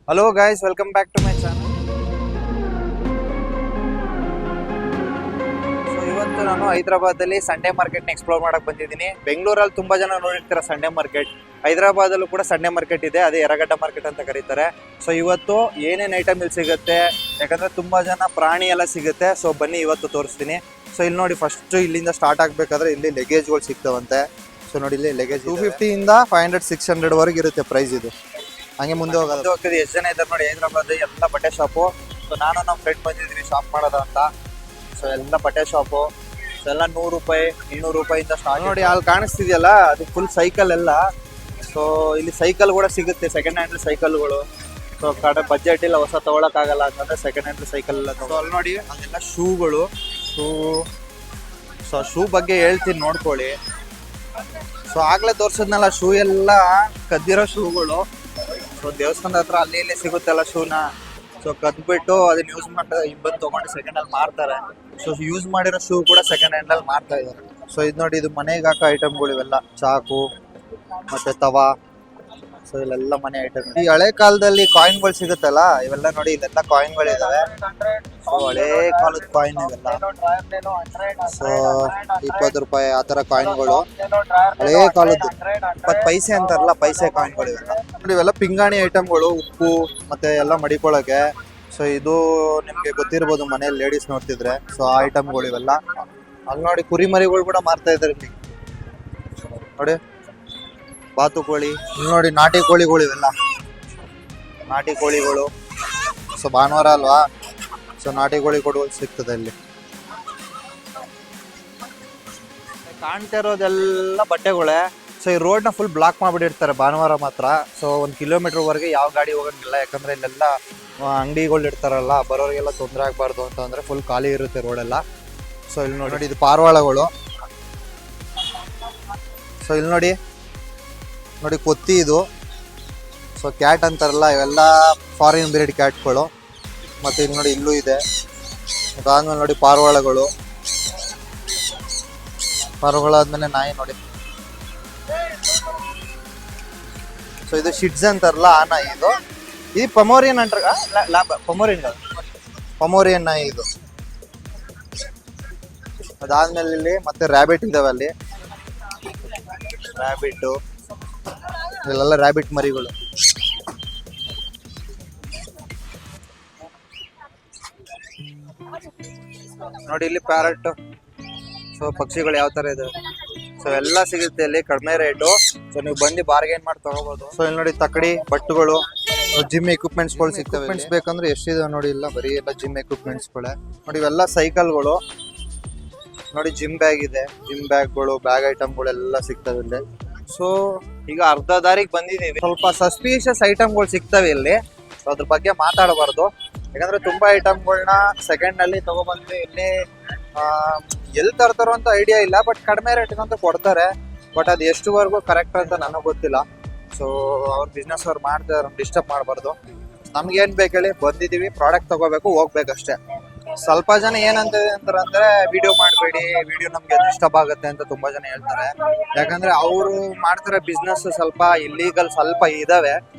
Hello guys, welcome back to my channel. So ಇವತ್ತು ನಾನು ಹೈದರಾಬಾದಲ್ಲಿ Sunday ಮಾರ್ಕೆಟ್ನ explore ಮಾಡಕ್ ಬಂದಿದ್ದೀನಿ. ಬೆಂಗಳೂರಲ್ಲಿ ತುಂಬಾ ಜನ ನೋಡಿರ್ತೀರ ಸಂಡೇ ಮಾರ್ಕೆಟ್. ಹೈದರಾಬಾದಲ್ಲೂ ಕೂಡ ಸಂಡೇ ಮಾರ್ಕೆಟ್ ಇದೆ, ಅದೇ ಎರಗಡ್ಡ ಮಾರ್ಕೆಟ್ ಅಂತ ಕರೀತಾರೆ. ಸೊ ಇವತ್ತು ಏನೇನು ಐಟಮ್ ಇಲ್ಲಿ ಸಿಗುತ್ತೆ, ಯಾಕಂದ್ರೆ ತುಂಬಾ ಜನ ಪ್ರಾಣಿ ಎಲ್ಲ ಸಿಗುತ್ತೆ. ಸೊ ಬನ್ನಿ ಇವತ್ತು ತೋರಿಸ್ತೀನಿ. ಸೊ ಇಲ್ಲಿ ನೋಡಿ, ಫಸ್ಟ್ ಇಲ್ಲಿಂದ ಸ್ಟಾರ್ಟ್ ಆಗ್ಬೇಕಾದ್ರೆ ಇಲ್ಲಿ ಲಗೇಜ್ಗಳು ಸಿಗ್ತಾವಂತೆ. ಸೊ ನೋಡಿ, ಇಲ್ಲಿ ಲಗೇಜ್ 250 ಇಂದ 500 600 ವರೆಗೆ ಇರುತ್ತೆ ಪ್ರೈಸ್ ಇದು. ಹಂಗೆ ಮುಂದೆ ಹೋಗ್ತದೆ. ಎಷ್ಟು ಜನ ಇದ್ದಾರೆ ನೋಡಿ ಹೈದರಾಬಾದ್, ಎಲ್ಲ ಬಟ್ಟೆ ಶಾಪು. ಸೊ ನಾನು ನಮ್ಮ ಫ್ರೆಂಡ್ ಬಂದಿದ್ವಿ ಶಾಪ್ ಮಾಡೋದ ಅಂತ. ಸೊ ಎಲ್ಲ ಬಟ್ಟೆ ಶಾಪು. ಸೊ ಎಲ್ಲ 100 ರೂಪಾಯಿ 200 ರೂಪಾಯಿಂದ ಸ್ಟಾರ್ಟ್. ನೋಡಿ ಅಲ್ಲಿ ಕಾಣಿಸ್ತಿದೆಯಲ್ಲ, ಅದು ಫುಲ್ ಸೈಕಲ್ ಎಲ್ಲ. ಸೊ ಇಲ್ಲಿ ಸೈಕಲ್ ಕೂಡ ಸಿಗುತ್ತೆ, ಸೆಕೆಂಡ್ ಹ್ಯಾಂಡ್ ಸೈಕಲ್ಗಳು. ಸೊ ಕಡೆ ಬಜೆಟ್ ಇಲ್ಲ, ಹೊಸ ತಗೊಳಕ್ಕಾಗಲ್ಲ ಅಂತಂದ್ರೆ ಸೆಕೆಂಡ್ ಹ್ಯಾಂಡ್ ಸೈಕಲ್ ಎಲ್ಲ. ಸೊ ಅಲ್ಲಿ ನೋಡಿ ಅದೆಲ್ಲ ಶೂಗಳು. ಸೊ ಶೂ ಬಗ್ಗೆ ಹೇಳ್ತೀನಿ, ನೋಡ್ಕೊಳ್ಳಿ. ಸೊ ಆಗ್ಲೇ ತೋರ್ಸದ್ನಲ್ಲ, ಶೂ ಎಲ್ಲ ಕದ್ದಿರೋ ಶೂಗಳು. ಸೊ ದೇವಸ್ಥಾನದ ಹತ್ರ ಅಲ್ಲಿ ಇಲ್ಲಿ ಸಿಗುತ್ತಲ್ಲ ಶೂನ. ಸೊ ಕದ್ಬಿಟ್ಟು ಅದನ್ನ ಯೂಸ್ ಮಾಡಿ ಬಂದು ತಗೊಂಡು ಸೆಕೆಂಡ್ ಹ್ಯಾಂಡ್ ಮಾರ್ತಾರೆ. ಸೊ ಯೂಸ್ ಮಾಡಿರೋ ಶೂ ಕೂಡ ಸೆಕೆಂಡ್ ಹ್ಯಾಂಡ್ ಅಲ್ಲಿ ಮಾರ್ತಾ ಇದ್ದಾರೆ. ಸೊ ಇದು ನೋಡಿ, ಇದು ಮನೆಗೆ ಹಾಕೋ ಐಟಮ್ಗಳು ಇವೆಲ್ಲ. ಚಾಕು ಮತ್ತೆ ತವಾ. ಸೊ ಇಲ್ಲೆಲ್ಲ ಮನೆ ಐಟಮ್. ಈ ಹಳೆ ಕಾಲದಲ್ಲಿ ಕಾಯಿನ್ಗಳು ಸಿಗುತ್ತಲ್ಲ, ಇವೆಲ್ಲ ನೋಡಿ, ಇದೆಲ್ಲ ಕಾಯಿನ್ಗಳು ಇದಾವೆ. ಸೊ ಹಳೇ ಕಾಲದ ಕಾಯಿನ್ ಇವೆಲ್ಲ. ಸೊ 20 ರೂಪಾಯಿ ಆ ತರ ಕಾಯಿನ್ಗಳು, ಹಳೇ ಕಾಲದ್ದು. 20 ಪೈಸೆ ಅಂತಾರಲ್ಲ, ಪೈಸೆ ಕಾಯಿನ್ಗಳು ಇವೆಲ್ಲ. ನೋಡಿ ಇವೆಲ್ಲ ಪಿಂಗಾಣಿ ಐಟಮ್ಗಳು, ಉಪ್ಪು ಮತ್ತೆ ಎಲ್ಲ ಮಡಿಕೊಳಕ್ಕೆ. ಸೊ ಇದು ನಿಮ್ಗೆ ಗೊತ್ತಿರ್ಬೋದು, ಮನೇಲಿ ಲೇಡೀಸ್ ನೋಡ್ತಿದ್ರೆ. ಸೊ ಆ ಐಟಮ್ಗಳು ಇವೆಲ್ಲ. ಅಲ್ಲಿ ನೋಡಿ ಕುರಿಮರಿಗಳು ಕೂಡ ಮಾರ್ತಾ ಇದ್ದಾರೆ ಇಲ್ಲಿ ನೋಡಿ, ಬಾತುಕೋಳಿ. ಇಲ್ಲಿ ನೋಡಿ ನಾಟಿ ಕೋಳಿಗಳು ಇವೆಲ್ಲ, ನಾಟಿ ಕೋಳಿಗಳು. ಸೊ ಭಾನುವಾರ ಅಲ್ವಾ, ಸೊ ನಾಟಿ ಕೋಳಿ ಕೊಡುವುದು ಸಿಗ್ತದೆ ಇಲ್ಲಿ. ಕಾಣ್ತಾ ಇರೋದೆಲ್ಲ ಬಟ್ಟೆಗಳೇ. ಸೊ ಈ ರೋಡ್ನ ಫುಲ್ ಬ್ಲಾಕ್ ಮಾಡಿಬಿಟ್ಟಿರ್ತಾರೆ ಭಾನುವಾರ ಮಾತ್ರ. ಸೊ 1 ಕಿಲೋಮೀಟರ್ ವರೆಗೆ ಯಾವ ಗಾಡಿ ಹೋಗಂಗಿಲ್ಲ, ಯಾಕಂದ್ರೆ ಇಲ್ಲೆಲ್ಲ ಅಂಗಡಿಗಳು ಇರ್ತಾರಲ್ಲ, ಬರೋರಿಗೆಲ್ಲ ತೊಂದರೆ ಆಗ್ಬಾರ್ದು ಅಂತಂದ್ರೆ ಫುಲ್ ಖಾಲಿ ಇರುತ್ತೆ ರೋಡೆಲ್ಲ. ಸೊ ಇಲ್ಲಿ ನೋಡಿ, ಇದು ಪಾರಿವಾಳಗಳು. ಸೊ ಇಲ್ಲಿ ನೋಡಿ ನೋಡಿ ಕೊತ್ತಿ ಇದು. ಸೊ ಕ್ಯಾಟ್ ಅಂತಾರಲ್ಲ, ಇವೆಲ್ಲ ಫಾರಿನ್ ಬ್ರೀಡ್ ಕ್ಯಾಟ್ಗಳು. ಮತ್ತೆ ಇಲ್ಲಿ ನೋಡಿ, ಇಲ್ಲೂ ಇದೆ. ಅದಾದ್ಮೇಲೆ ನೋಡಿ ಪಾರಿವಾಳಗಳು. ಪಾರಿವಾಳಾದ್ಮೇಲೆ ನಾಯಿ ನೋಡಿ. ಸೊ ಇದು ಶಿಡ್ಸ್ ಅಂತಾರಲ್ಲ, ಆ ನಾಯಿ ಇದು. ಇದು ಪಮೋರಿಯನ್ ಅಂಟಾರ, ಪಮೋರಿಯನ್ ನಾಯಿ ಇದು. ಅದಾದ್ಮೇಲೆ ಇಲ್ಲಿ ಮತ್ತೆ ರ್ಯಾಬಿಟ್ ಇದಾವೆ ಅಲ್ಲಿ, ರ್ಯಾಬಿಟ್ಟು. ಇಲ್ಲೆಲ್ಲ ರ್ಯಾಬಿಟ್ ಮರಿಗಳು. ನೋಡಿ ಇಲ್ಲಿ ಪ್ಯಾರಟ್. ಸೊ ಪಕ್ಷಿಗಳು ಯಾವ ತರ ಇದೆ. ಸೊ ಎಲ್ಲ ಸಿಗುತ್ತೆ ಇಲ್ಲಿ, ಕಡಿಮೆ ರೇಟು. ಸೊ ನೀವು ಬಂದು ಬಾರ್ಗೇನ್ ಮಾಡಿ ತಗೋಬಹುದು. ಸೊ ಇಲ್ಲಿ ನೋಡಿ ತಕ್ಕಡಿ, ಬಟ್ಟುಗಳು, ಜಿಮ್ ಎಕ್ವಿಪ್ಮೆಂಟ್ಸ್ಗಳು ಸಿಗ್ತವೆ. ಎಕ್ವಿಪ್ಮೆಂಟ್ಸ್ ಬೇಕಂದ್ರೆ ಎಷ್ಟಿದೆ ನೋಡಿ, ಇಲ್ಲ ಬರೀ ಎಲ್ಲ ಜಿಮ್ ಎಕ್ವಿಪ್ಮೆಂಟ್ಸ್ಗಳೇ. ನೋಡಿ ಇವೆಲ್ಲ ಸೈಕಲ್ಗಳು. ನೋಡಿ ಜಿಮ್ ಬ್ಯಾಗ್ ಇದೆ, ಜಿಮ್ ಬ್ಯಾಗ್ಗಳು, ಬ್ಯಾಗ್ ಐಟಮ್ಗಳೆಲ್ಲ ಸಿಗ್ತವೆ ಇಲ್ಲಿ. ಸೊ ಈಗ ಅರ್ಧ ದಾರಿಗೆ ಬಂದಿದ್ದೀವಿ. ಸ್ವಲ್ಪ ಸಸ್ಪೀಷಿಯಸ್ ಐಟಮ್ಗಳು ಸಿಗ್ತವೆ ಇಲ್ಲಿ. ಸೊ ಅದ್ರ ಬಗ್ಗೆ ಮಾತಾಡಬಾರ್ದು, ಯಾಕಂದ್ರೆ ತುಂಬಾ ಐಟಮ್ಗಳನ್ನ ಸೆಕೆಂಡ್ ನಲ್ಲಿ ತಗೊಬಂದು ಇಲ್ಲಿ ಎಲ್ಲಿ ತರ್ತಾರೋ ಅಂತ ಐಡಿಯಾ ಇಲ್ಲ. ಬಟ್ ಕಡಿಮೆ ರೇಟ್ಗಂತ ಕೊಡ್ತಾರೆ. ಬಟ್ ಅದು ಎಷ್ಟುವರೆಗೂ ಕರೆಕ್ಟ್ ಅಂತ ನನಗೆ ಗೊತ್ತಿಲ್ಲ. ಸೊ ಅವ್ರ ಬಿಸ್ನೆಸ್ ಅವ್ರು ಮಾಡ್ತಾರೆ, ಡಿಸ್ಟರ್ಬ್ ಮಾಡಬಾರ್ದು. ನಮ್ಗೇನ್ ಬೇಕು ಹೇಳಿ, ಬಂದಿದ್ದೀವಿ, ಪ್ರಾಡಕ್ಟ್ ತಗೋಬೇಕು, ಹೋಗ್ಬೇಕಷ್ಟೇ. ಸ್ವಲ್ಪ ಜನ ಏನಂತಾರೆ ವಿಡಿಯೋ ಮಾಡಬೇಡಿ, ವಿಡಿಯೋ ನಮ್ಗೆ ಡಿಸ್ಟರ್ಬ್ ಆಗುತ್ತೆ ಅಂತ ತುಂಬಾ ಜನ ಹೇಳ್ತಾರೆ. ಯಾಕಂದ್ರೆ ಅವರು ಮಾಡ್ತಾರೆ ಬಿಸ್ನೆಸ್ ಸ್ವಲ್ಪ ಇಲ್ಲೀಗಲ್ ಸ್ವಲ್ಪ ಇದಾವೆ.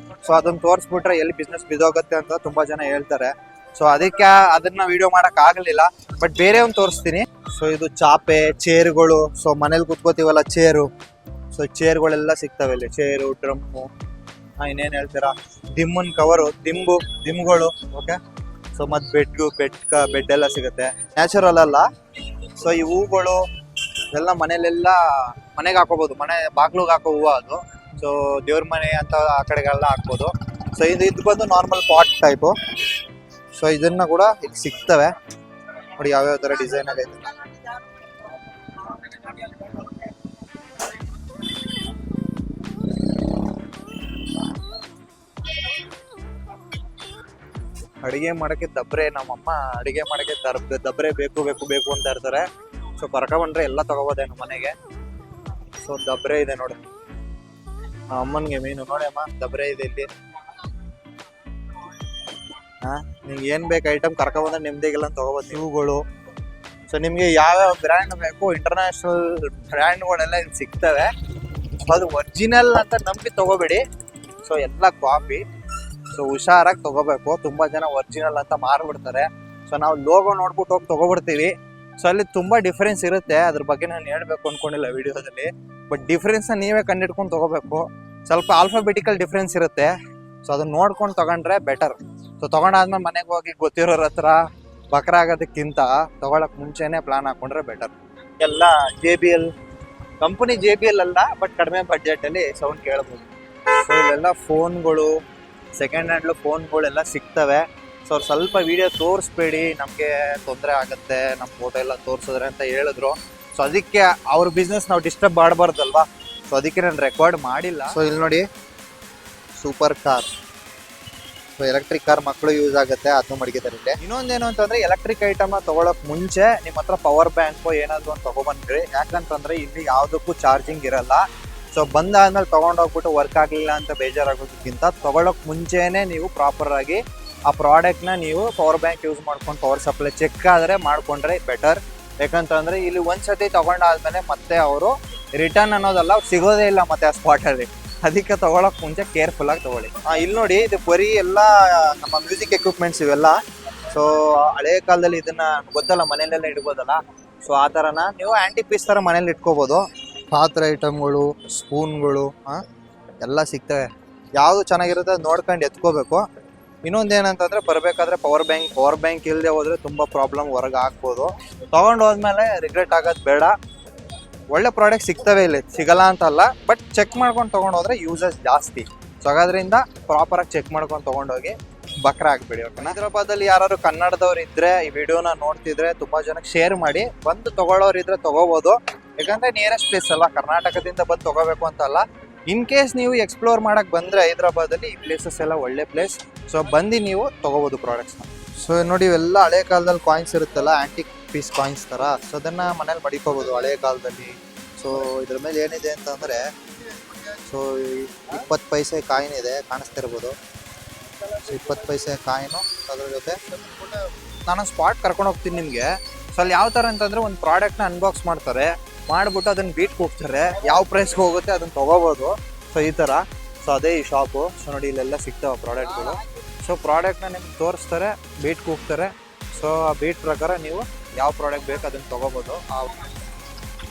ಸೊ ಅದನ್ನ ತೋರಿಸ್ಬಿಟ್ರೆ ಎಲ್ಲಿ ಬಿಸ್ನೆಸ್ ಬಿದೋಗುತ್ತೆ ಅಂತ ತುಂಬಾ ಜನ ಹೇಳ್ತಾರೆ. ಸೊ ಅದಕ್ಕೆ ಅದನ್ನ ವಿಡಿಯೋ ಮಾಡಕ್ ಆಗ್ಲಿಲ್ಲ. ಬಟ್ ಬೇರೆ ಒಂದು ತೋರಿಸ್ತೀನಿ. ಸೊ ಇದು ಚಾಪೆ, ಚೇರ್ಗಳು. ಸೊ ಮನೇಲಿ ಕುತ್ಕೋತೀವಲ್ಲ ಚೇರು. ಸೊ ಚೇರ್ಗಳೆಲ್ಲ ಸಿಗ್ತವೆ ಇಲ್ಲಿ, ಚೇರು, ಡ್ರಮ್ಮು, ಇನ್ನೇನ್ ಹೇಳ್ತೀರಾ, ದಿಮ್ಮನ್ ಕವರು, ದಿಂಬುಗಳು. ಓಕೆ. ಸೊ ಮತ್ತೆ ಬೆಡ್ ಎಲ್ಲ ಸಿಗುತ್ತೆ, ನ್ಯಾಚುರಲ್ ಅಲ್ಲ. ಸೊ ಈ ಹೂಗಳು ಎಲ್ಲ ಮನೆಗೆ ಹಾಕೋಬಹುದು, ಮನೆ ಬಾಗ್ಲಿಗೆ ಹಾಕೋ ಹೂವು ಅದು. ಸೊ ದೇವ್ರ ಮನೆ ಅಂತ ಆ ಕಡೆಗೆಲ್ಲ ಹಾಕ್ಬೋದು. ಸೊ ಇದು ಬಂದು ನಾರ್ಮಲ್ ಪಾಟ್ ಟೈಪು. ಸೊ ಇದನ್ನ ಕೂಡ ಇಲ್ಲಿ ಸಿಗ್ತವೆ ನೋಡಿ, ಯಾವ್ಯಾವ ತರ ಡಿಸೈನ್ ಆಗೈತೆ. ಅಡಿಗೆ ಮಾಡಕ್ಕೆ ದಬ್ರೆ, ನಮ್ಮಮ್ಮ ಅಡಿಗೆ ಮಾಡಕ್ಕೆ ದಬ್ರೆ ಬೇಕು ಅಂತ ಇರ್ತಾರೆ. ಸೊ ಕರ್ಕೊಂಡ್ರೆ ಎಲ್ಲ ತಗೋಬೋದೇನು ಮನೆಗೆ. ಸೊ ದಬ್ರೆ ಇದೆ ನೋಡಿ, ಅಮ್ಮನ್ಗೆ ಮೀನು ನೋಡಿ ಅಮ್ಮ, ದಬ್ರೆ ಇದೆ ಇಲ್ಲಿ. ನಿಮ್ಗೆ ಏನ್ ಬೇಕು ಐಟಮ್ ಕರ್ಕೊಂಡ್ಬಂದ್ರೆ ನಿಮ್ದಿಗೆಲ್ಲ ತಗೋಬೋದು. ಇವುಗಳು. ಸೊ ನಿಮ್ಗೆ ಯಾವ್ಯಾವ ಬ್ರ್ಯಾಂಡ್ ಬೇಕು, ಇಂಟರ್ನ್ಯಾಷನಲ್ ಬ್ರ್ಯಾಂಡ್ಗಳೆಲ್ಲ ಇಲ್ಲಿ ಸಿಗ್ತವೆ. ಅದು ಒರಿಜಿನಲ್ ಅಂತ ನಂಬಿ ತಗೋಬೇಡಿ. ಸೊ ಎಲ್ಲ ಕಾಪಿ. ಸೊ ಹುಷಾರಾಗಿ ತಗೋಬೇಕು. ತುಂಬಾ ಜನ ಒರಿಜಿನಲ್ ಅಂತ ಮಾರ್ಬಿಡ್ತಾರೆ. ಸೊ ನಾವು ಲೋಗೋ ನೋಡ್ಬಿಟ್ಟು ಹೋಗಿ ತಗೋಬಿಡ್ತೀವಿ. ಸೊ ಅಲ್ಲಿ ತುಂಬಾ ಡಿಫ್ರೆನ್ಸ್ ಇರುತ್ತೆ. ಅದ್ರ ಬಗ್ಗೆ ನಾನು ಹೇಳ್ಬೇಕು ಅನ್ಕೊಂಡಿಲ್ಲ ವಿಡಿಯೋದಲ್ಲಿ. ಬಟ್ ಡಿಫ್ರೆನ್ಸ್ ನೀವೇ ಕಂಡಿಡ್ಕೊಂಡು ತಗೋಬೇಕು. ಸ್ವಲ್ಪ ಆಲ್ಫಾಬೆಟಿಕಲ್ ಡಿಫ್ರೆನ್ಸ್ ಇರುತ್ತೆ. ಸೊ ಅದನ್ನ ನೋಡ್ಕೊಂಡು ತಗೊಂಡ್ರೆ ಬೆಟರ್. ಸೊ ತಗೊಂಡಾದ್ಮೇಲೆ ಮನೆಗೆ ಹೋಗಿ ಗೊತ್ತಿರೋರ ಹತ್ರ ಬಕ್ರ ಆಗೋದಕ್ಕಿಂತ ತಗೊಳಕ್ ಮುಂಚೆನೆ ಪ್ಲಾನ್ ಹಾಕೊಂಡ್ರೆ ಬೆಟರ್. ಎಲ್ಲ JBL ಕಂಪನಿ JBL ಅಲ್ಲ, ಬಟ್ ಕಡಿಮೆ ಬಡ್ಜೆಟ್ ಅಲ್ಲಿ ಸೌಂಡ್ ಕೇಳಬಹುದು. ಸೊ ಇಲ್ಲೆಲ್ಲ ಫೋನ್ಗಳು, ಸೆಕೆಂಡ್ ಹ್ಯಾಂಡ್ ಫೋನ್ಗಳೆಲ್ಲ ಸಿಗ್ತವೆ. ಸೊ ಅವ್ರು ಸ್ವಲ್ಪ ವಿಡಿಯೋ ತೋರಿಸ್ಬೇಡಿ, ನಮಗೆ ತೊಂದರೆ ಆಗುತ್ತೆ ನಮ್ಮ ಫೋಟೋ ಎಲ್ಲ ತೋರಿಸಿದ್ರೆ ಅಂತ ಹೇಳಿದ್ರು. ಸೊ ಅದಕ್ಕೆ ಅವ್ರ ಬಿಸ್ನೆಸ್ ನಾವು ಡಿಸ್ಟರ್ಬ್ ಮಾಡಬಾರ್ದಲ್ವಾ. ಸೊ ಅದಕ್ಕೆ ನಾನು ರೆಕಾರ್ಡ್ ಮಾಡಿಲ್ಲ. ಸೊ ಇಲ್ಲಿ ನೋಡಿ super car. So electric car ಮಕ್ಕಳು ಯೂಸ್ ಆಗುತ್ತೆ, ಅದನ್ನು ಮಡಗಿದ್ದಾರೆ ಇಲ್ಲಿ. ಇನ್ನೊಂದೇನು ಅಂತಂದ್ರೆ ಎಲೆಕ್ಟ್ರಿಕ್ ಐಟಮ್ ತಗೊಳಕ್ ಮುಂಚೆ ನಿಮ್ಮ ಹತ್ರ ಪವರ್ ಬ್ಯಾಂಕ್ ಏನಾದ್ರು ಒಂದು ತಗೊಬಂದ್ರಿ. ಯಾಕಂತಂದ್ರೆ ಇಲ್ಲಿ ಯಾವ್ದಕ್ಕೂ ಚಾರ್ಜಿಂಗ್ ಇರಲ್ಲ. ಸೊ ಬಂದಾದ್ಮೇಲೆ ತಗೊಂಡೋಗ್ಬಿಟ್ಟು ವರ್ಕ್ ಆಗ್ಲಿಲ್ಲ ಅಂತ ಬೇಜಾರಾಗೋದಕ್ಕಿಂತ ತಗೊಳಕ್ ಮುಂಚೆನೆ ನೀವು ಪ್ರಾಪರ್ ಆಗಿ ಆ ಪ್ರಾಡಕ್ಟ್ ನ ನೀವು ಪವರ್ ಬ್ಯಾಂಕ್ ಯೂಸ್ ಮಾಡ್ಕೊಂಡು ಪವರ್ ಸಪ್ಲೈ ಚೆಕ್ ಆದ್ರೆ ಮಾಡ್ಕೊಂಡ್ರೆ ಬೆಟರ್. ಯಾಕಂತಂದ್ರೆ ಇಲ್ಲಿ ಒಂದ್ಸತಿ ತಗೊಂಡಾದ್ಮೇಲೆ ಮತ್ತೆ ಅವರು ರಿಟರ್ನ್ ಅನ್ನೋದಲ್ಲ, ಸಿಗೋದೇ ಇಲ್ಲ ಮತ್ತೆ ಆ ಸ್ಪಾಟ್ ಅಲ್ಲಿ. ಅದಕ್ಕೆ ತಗೊಳಕ್ ಮುಂಚೆ ಕೇರ್ಫುಲ್ ಆಗಿ ತಗೊಳ್ಳಿ. ಇಲ್ಲಿ ನೋಡಿ, ಇದು ಬರೀ ಎಲ್ಲ ನಮ್ಮ ಮ್ಯೂಸಿಕ್ ಎಕ್ವಿಪ್ಮೆಂಟ್ಸ್ ಇವೆಲ್ಲ. ಸೊ ಹಳೆ ಕಾಲದಲ್ಲಿ ಇದನ್ನ ಗೊತ್ತಲ್ಲ, ಮನೆಯಲ್ಲೆಲ್ಲ ಇಡ್ಬೋದಲ್ಲ. ಸೊ ಆ ತರನ ನೀವು ಆಂಟಿ ಪೀಸ್ ತರ ಮನೇಲಿ ಇಟ್ಕೋಬಹುದು. ಪಾತ್ರೆ ಐಟಮ್ಗಳು, ಸ್ಪೂನ್ಗಳು ಎಲ್ಲ ಸಿಗ್ತವೆ. ಯಾವ್ದು ಚೆನ್ನಾಗಿರುತ್ತೆ ನೋಡ್ಕೊಂಡು ಎತ್ಕೋಬೇಕು. ಇನ್ನೊಂದೇನಂತಂದ್ರೆ ಬರ್ಬೇಕಾದ್ರೆ ಪವರ್ ಬ್ಯಾಂಕ್ ಇಲ್ಲದೆ ಹೋದ್ರೆ ತುಂಬಾ ಪ್ರಾಬ್ಲಮ್ ಹೊರಗೆ ಆಗ್ಬೋದು. ತಗೊಂಡು ಹೋದ್ಮೇಲೆ ರಿಗ್ರೆಟ್ ಆಗೋದು ಬೇಡ. ಒಳ್ಳೆ ಪ್ರಾಡಕ್ಟ್ ಸಿಗ್ತವೆ, ಇಲ್ಲಿ ಸಿಗಲ್ಲ ಅಂತಲ್ಲ, ಬಟ್ ಚೆಕ್ ಮಾಡ್ಕೊಂಡು ತಗೊಂಡು ಹೋದ್ರೆ ಯೂಸಸ್ ಜಾಸ್ತಿ. ಸೊ ಹಾಗಾದ್ರಿಂದ ಪ್ರಾಪರ್ ಆಗಿ ಚೆಕ್ ಮಾಡ್ಕೊಂಡು ತಗೊಂಡೋಗಿ ಬಕ್ರ ಆಗ್ಬೇಡಿ. ಹೈದರಾಬಾದಲ್ಲಿ ಯಾರು ಕನ್ನಡದವ್ರು ಇದ್ರೆ ಈ ವಿಡಿಯೋನ ನೋಡ್ತಿದ್ರೆ ತುಂಬಾ ಜನಕ್ಕೆ ಶೇರ್ ಮಾಡಿ. ಬಂದು ತಗೊಳ್ಳೋರು ಇದ್ರೆ ತಗೋಬಹುದು. ಯಾಕಂದ್ರೆ ನಿಯರೆಸ್ಟ್ ಪ್ಲೇಸ್ ಅಲ್ಲ, ಕರ್ನಾಟಕದಿಂದ ಬಂದು ತಗೋಬೇಕು ಅಂತಲ್ಲ. ಇನ್ ಕೇಸ್ ನೀವು ಎಕ್ಸ್ಪ್ಲೋರ್ ಮಾಡಕ್ ಬಂದ್ರೆ ಹೈದರಾಬಾದಲ್ಲಿ ಈ ಪ್ಲೇಸಸ್ ಎಲ್ಲ ಒಳ್ಳೆ ಪ್ಲೇಸ್. ಸೊ ಬಂದು ನೀವು ತಗೋಬಹುದು ಪ್ರಾಡಕ್ಟ್ಸ್ನ. ಸೊ ನೋಡಿ, ಇವೆಲ್ಲ ಹಳೆ ಕಾಲದಲ್ಲಿ ಕಾಯಿನ್ಸ್ ಇರುತ್ತಲ್ಲ, ಆಂಟಿಕ್ ಪೀಸ್ ಕಾಯಿನ್ಸ್ ತರ. ಸೊ ಅದನ್ನ ಮನೇಲಿ ಮಡಿಕೋಬಹುದು ಹಳೆ ಕಾಲದಲ್ಲಿ. ಸೊ ಇದ್ರ ಮೇಲೆ ಏನಿದೆ ಅಂತಂದ್ರೆ, ಸೊ 20 ಪೈಸೆ ಕಾಯಿನ್ ಇದೆ, ಕಾಣಿಸ್ತಿರ್ಬೋದು. ಸೊ 20 ಪೈಸೆ ಕಾಯಿನು. ಅದ್ರ ಜೊತೆ ನಾನು ಸ್ಪಾಟ್ ಕರ್ಕೊಂಡು ಹೋಗ್ತೀನಿ ನಿಮಗೆ. ಸೊ ಅಲ್ಲಿ ಯಾವ ಥರ ಅಂತಂದ್ರೆ, ಒಂದು ಪ್ರಾಡಕ್ಟ್ನ ಅನ್ಬಾಕ್ಸ್ ಮಾಡ್ಬಿಟ್ಟು ಅದನ್ನ ಬೀಟ್ ಹೋಗ್ತಾರೆ. ಯಾವ ಪ್ರೈಸ್ಗೆ ಹೋಗುತ್ತೆ ಅದನ್ನ ತಗೋಬೋದು. ಸೊ ಈ ಥರ. ಸೊ ಅದೇ ಈ ಶಾಪು. ಸೊ ನೋಡಿ, ಇಲ್ಲೆಲ್ಲ ಸಿಗ್ತಾವೆ ಪ್ರಾಡಕ್ಟ್ಗಳು. ಸೊ ಪ್ರಾಡಕ್ಟ್ನ ನಿಮ್ಗೆ ತೋರಿಸ್ತಾರೆ, ಬೀಟ್ ಕೂಗ್ತಾರೆ. ಸೊ ಆ ಬೀಟ್ ಪ್ರಕಾರ ನೀವು ಯಾವ ಪ್ರಾಡಕ್ಟ್ ಬೇಕು ಅದನ್ನು ತಗೋಬೋದು.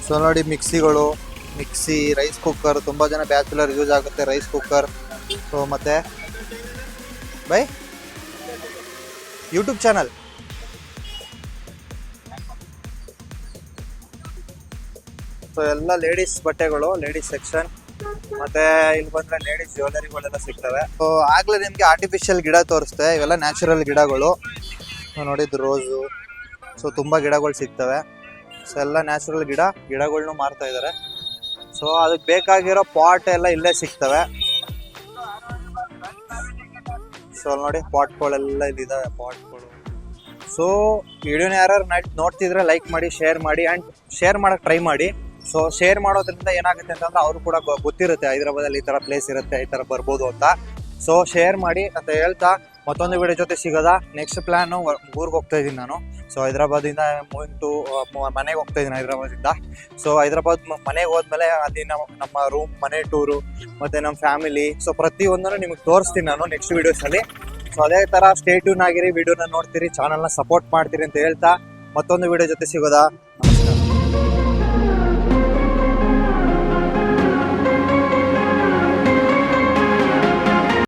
ಸೊ ನೋಡಿ, ಮಿಕ್ಸಿ, ರೈಸ್ ಕುಕ್ಕರ್. ತುಂಬ ಜನ ಬ್ಯಾಚುಲರ್ ಯೂಸ್ ಆಗುತ್ತೆ ರೈಸ್ ಕುಕ್ಕರ್. ಸೊ ಮತ್ತೆ ಬೈ ಯೂಟ್ಯೂಬ್ ಚಾನಲ್. ಸೊ ಎಲ್ಲ ಲೇಡೀಸ್ ಬಟ್ಟೆಗಳು, ಲೇಡೀಸ್ ಸೆಕ್ಷನ್. ಮತ್ತೆ ಇಲ್ಲಿ ಬಂದ್ರೆ ಲೇಡೀಸ್ ಜ್ಯುವೆಲರಿಗಳೆಲ್ಲ ಸಿಗ್ತವೆ. ಸೊ ಆಗ್ಲೇ ನಿಮ್ಗೆ ಆರ್ಟಿಫಿಷಿಯಲ್ ಗಿಡ ತೋರಿಸ್ತೆ, ಇವೆಲ್ಲ ನ್ಯಾಚುರಲ್ ಗಿಡಗಳು. ನೋಡಿದ್ದು ರೋಸು. ಸೊ ತುಂಬಾ ಗಿಡಗಳು ಸಿಗ್ತವೆ. ಸೊ ಎಲ್ಲ ನ್ಯಾಚುರಲ್ ಗಿಡಗಳ್ನು ಮಾರ್ತಾ ಇದ್ದಾರೆ. ಸೊ ಅದಕ್ಕೆ ಬೇಕಾಗಿರೋ ಪಾಟ್ ಎಲ್ಲ ಇಲ್ಲೇ ಸಿಗ್ತವೆ. ಸೊ ನೋಡಿ, ಪಾಟ್ಗಳೆಲ್ಲ ಇಲ್ಲಿದ್ದಾವೆ, ಪಾಟ್ಗಳು. ಸೊ ವಿಡಿಯೋನ ಯಾರು ನೋಡ್ತಿದ್ರೆ ಲೈಕ್ ಮಾಡಿ, ಶೇರ್ ಮಾಡಿ, ಆ್ಯಂಡ್ ಶೇರ್ ಮಾಡಕ್ಕೆ ಟ್ರೈ ಮಾಡಿ. ಸೊ ಶೇರ್ ಮಾಡೋದ್ರಿಂದ ಏನಾಗುತ್ತೆ ಅಂತಂದ್ರೆ ಅವ್ರು ಕೂಡ ಗೊತ್ತಿರುತ್ತೆ ಹೈದರಾಬಾದಲ್ಲಿ ಈ ಥರ ಪ್ಲೇಸ್ ಇರುತ್ತೆ, ಈ ಥರ ಬರ್ಬೋದು ಅಂತ. ಸೊ ಶೇರ್ ಮಾಡಿ ಅಂತ ಹೇಳ್ತಾ ಮತ್ತೊಂದು ವಿಡಿಯೋ ಜೊತೆ ಸಿಗೋದಾ. ನೆಕ್ಸ್ಟ್ ಪ್ಲಾನು ಊರಿಗೆ ಹೋಗ್ತಾ ಇದ್ದೀನಿ ನಾನು. ಸೊ ಹೈದರಾಬಾದಿಂದ ಮನೆಗೆ ಹೋಗ್ತಾ ಇದ್ದೀನಿ ಹೈದರಾಬಾದಿಂದ. ಸೊ ಹೈದರಾಬಾದ್ ಮನೆಗೆ ಹೋದ್ಮೇಲೆ ಅಲ್ಲಿ ನಮ್ಮ ರೂಮ್, ಮನೆ ಟೂರು, ಮತ್ತು ನಮ್ಮ ಫ್ಯಾಮಿಲಿ. ಸೊ ಪ್ರತಿಯೊಂದನ್ನು ನಿಮಗೆ ತೋರಿಸ್ತೀನಿ ನಾನು ನೆಕ್ಸ್ಟ್ ವೀಡಿಯೋಸಲ್ಲಿ. ಸೊ ಅದೇ ಥರ ಸ್ಟೇ ಟ್ಯೂನ್ ಆಗಿರಿ, ವಿಡಿಯೋನ ನೋಡ್ತೀರಿ, ಚಾನಲ್ನ ಸಪೋರ್ಟ್ ಮಾಡ್ತೀರಿ ಅಂತ ಹೇಳ್ತಾ ಮತ್ತೊಂದು ವಿಡಿಯೋ ಜೊತೆ ಸಿಗೋದಾ.